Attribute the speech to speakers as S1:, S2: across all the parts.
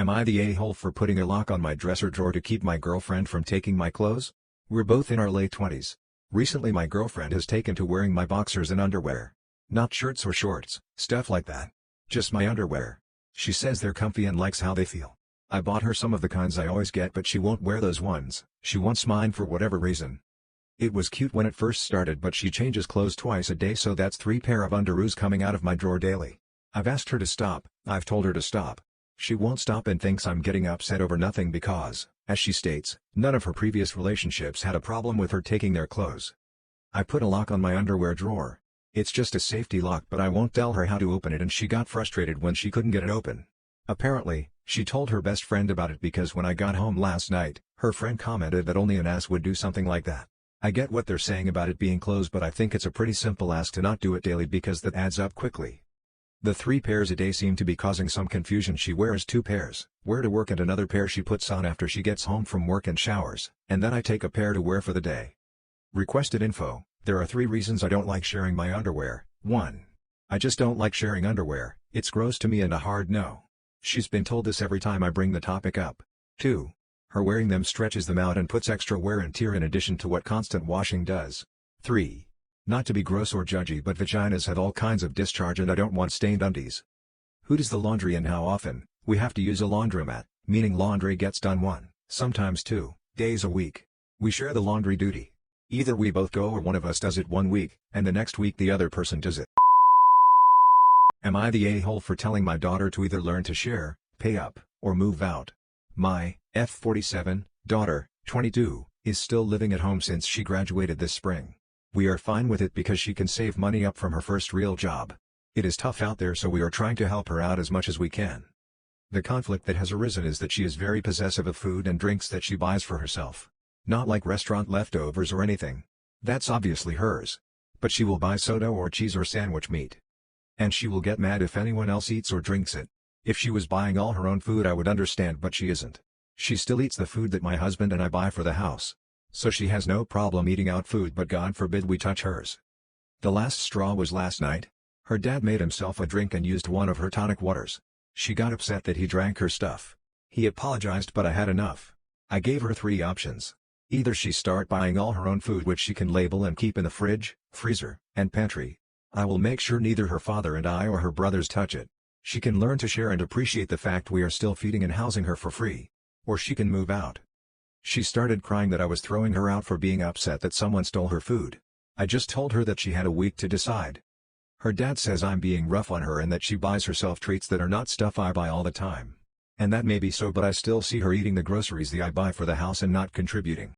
S1: Am I the a-hole for putting a lock on my dresser drawer to keep my girlfriend from taking my clothes? We're both in our late 20s. Recently my girlfriend has taken to wearing my boxers and underwear. Not shirts or shorts, stuff like that. Just my underwear. She says they're comfy and likes how they feel. I bought her some of the kinds I always get, but she won't wear those ones. She wants mine for whatever reason. It was cute when it first started, but she changes clothes twice a day, so that's 3 pair of underoos coming out of my drawer daily. I've asked her to stop. I've told her to stop. She won't stop and thinks I'm getting upset over nothing because, as she states, none of her previous relationships had a problem with her taking their clothes. I put a lock on my underwear drawer. It's just a safety lock, but I won't tell her how to open it, and she got frustrated when she couldn't get it open. Apparently, she told her best friend about it because when I got home last night, her friend commented that only an ass would do something like that. I get what they're saying about it being closed, but I think it's a pretty simple ask to not do it daily because that adds up quickly. The 3 pairs a day seem to be causing some confusion. She wears 2 pairs, wear to work, and another pair she puts on after she gets home from work and showers, and then I take a pair to wear for the day. Requested info: there are 3 reasons I don't like sharing my underwear. 1. I just don't like sharing underwear, it's gross to me and a hard no. She's been told this every time I bring the topic up. 2. Her wearing them stretches them out and puts extra wear and tear in addition to what constant washing does. 3. Not to be gross or judgy, but vaginas have all kinds of discharge and I don't want stained undies. Who does the laundry and how often? We have to use a laundromat, meaning laundry gets done 1, sometimes 2, days a week. We share the laundry duty. Either we both go or one of us does it 1 week, and the next week the other person does it. Am I the a-hole for telling my daughter to either learn to share, pay up, or move out? My F47 daughter, 22, is still living at home since she graduated this spring. We are fine with it because she can save money up from her first real job. It is tough out there, so we are trying to help her out as much as we can. The conflict that has arisen is that she is very possessive of food and drinks that she buys for herself. Not like restaurant leftovers or anything. That's obviously hers. But she will buy soda or cheese or sandwich meat. And she will get mad if anyone else eats or drinks it. If she was buying all her own food I would understand, but she isn't. She still eats the food that my husband and I buy for the house. So she has no problem eating out food, but God forbid we touch hers. The last straw was last night. Her dad made himself a drink and used one of her tonic waters. She got upset that he drank her stuff. He apologized, but I had enough. I gave her 3 options. Either she start buying all her own food, which she can label and keep in the fridge, freezer, and pantry. I will make sure neither her father and I or her brothers touch it. She can learn to share and appreciate the fact we are still feeding and housing her for free. Or she can move out. She started crying that I was throwing her out for being upset that someone stole her food. I just told her that she had a week to decide. Her dad says I'm being rough on her and that she buys herself treats that are not stuff I buy all the time. And that may be so, but I still see her eating the groceries I buy for the house and not contributing.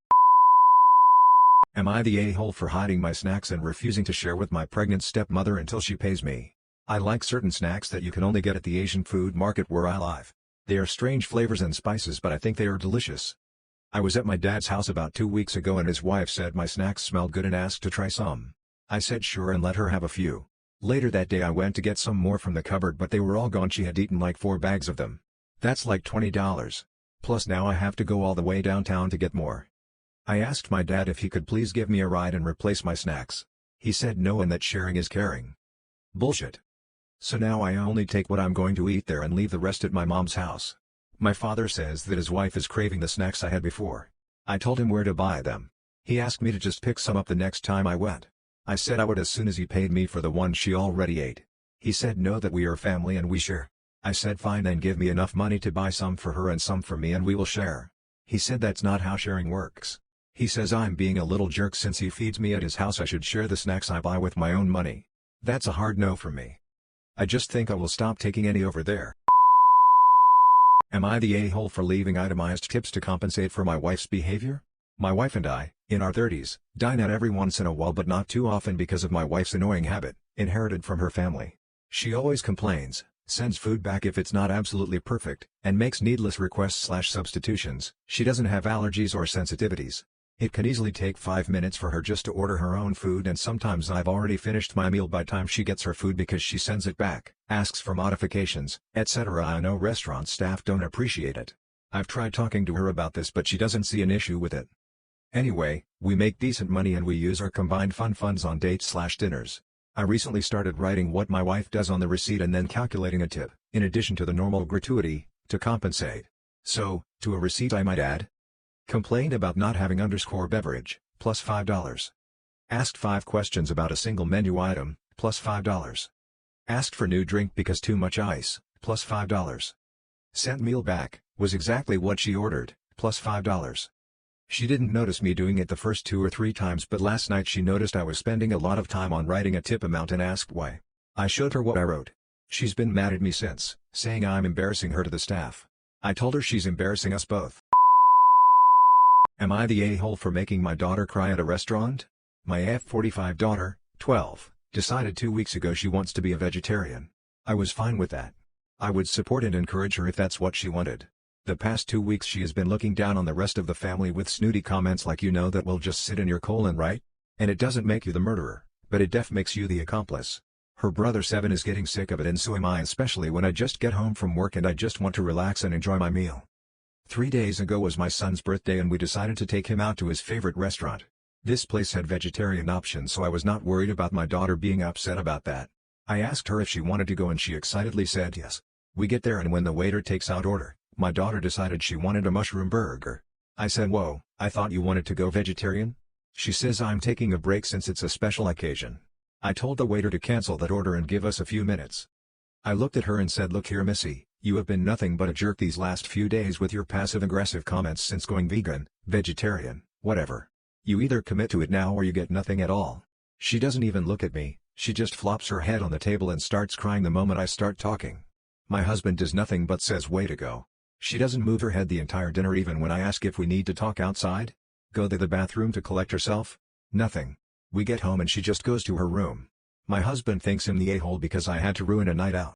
S1: Am I the a-hole for hiding my snacks and refusing to share with my pregnant stepmother until she pays me? I like certain snacks that you can only get at the Asian food market where I live. They are strange flavors and spices, but I think they are delicious. I was at my dad's house about 2 weeks ago and his wife said my snacks smelled good and asked to try some. I said sure and let her have a few. Later that day I went to get some more from the cupboard, but they were all gone. She had eaten like 4 bags of them. That's like $20. Plus now I have to go all the way downtown to get more. I asked my dad if he could please give me a ride and replace my snacks. He said no and that sharing is caring. Bullshit. So now I only take what I'm going to eat there and leave the rest at my mom's house. My father says that his wife is craving the snacks I had before. I told him where to buy them. He asked me to just pick some up the next time I went. I said I would as soon as he paid me for the ones she already ate. He said no, that we are family and we share. I said fine, then give me enough money to buy some for her and some for me and we will share. He said that's not how sharing works. He says I'm being a little jerk since he feeds me at his house. I should share the snacks I buy with my own money. That's a hard no for me. I just think I will stop taking any over there. Am I the a-hole for leaving itemized tips to compensate for my wife's behavior? My wife and I, in our 30s, dine out every once in a while, but not too often because of my wife's annoying habit, inherited from her family. She always complains, sends food back if it's not absolutely perfect, and makes needless requests/substitutions. She doesn't have allergies or sensitivities. It can easily take 5 minutes for her just to order her own food, and sometimes I've already finished my meal by the time she gets her food because she sends it back, asks for modifications, etc. I know restaurant staff don't appreciate it. I've tried talking to her about this, but she doesn't see an issue with it. Anyway, we make decent money and we use our combined funds on dates/dinners. I recently started writing what my wife does on the receipt and then calculating a tip, in addition to the normal gratuity, To compensate. So, to a receipt I might add. Complained about not having _beverage, plus $5. Asked 5 questions about a single menu item, plus $5. Asked for new drink because too much ice, plus $5. Sent meal back, was exactly what she ordered, plus $5. She didn't notice me doing it the first 2 or 3 times, but last night she noticed I was spending a lot of time on writing a tip amount and asked why. I showed her what I wrote. She's been mad at me since, saying I'm embarrassing her to the staff. I told her she's embarrassing us both. Am I the a-hole for making my daughter cry at a restaurant? My F45 daughter, 12, decided 2 weeks ago she wants to be a vegetarian. I was fine with that. I would support and encourage her if that's what she wanted. The past 2 weeks she has been looking down on the rest of the family with snooty comments like, you know, that will just sit in your colon, right? And it doesn't make you the murderer, but it def makes you the accomplice. Her brother 7 is getting sick of it, and so am I, especially when I just get home from work and I just want to relax and enjoy my meal. 3 days ago was my son's birthday and we decided to take him out to his favorite restaurant. This place had vegetarian options, so I was not worried about my daughter being upset about that. I asked her if she wanted to go and she excitedly said yes. We get there and when the waiter takes out order, my daughter decided she wanted a mushroom burger. I said, whoa, I thought you wanted to go vegetarian? She says I'm taking a break since it's a special occasion. I told the waiter to cancel that order and give us a few minutes. I looked at her and said, look here missy, you have been nothing but a jerk these last few days with your passive-aggressive comments since going vegan, vegetarian, whatever. You either commit to it now or you get nothing at all. She doesn't even look at me, she just flops her head on the table and starts crying the moment I start talking. My husband does nothing but says way to go. She doesn't move her head the entire dinner even when I ask if we need to talk outside. Go to the bathroom to collect herself? Nothing. We get home and she just goes to her room. My husband thinks I'm the a-hole because I had to ruin a night out.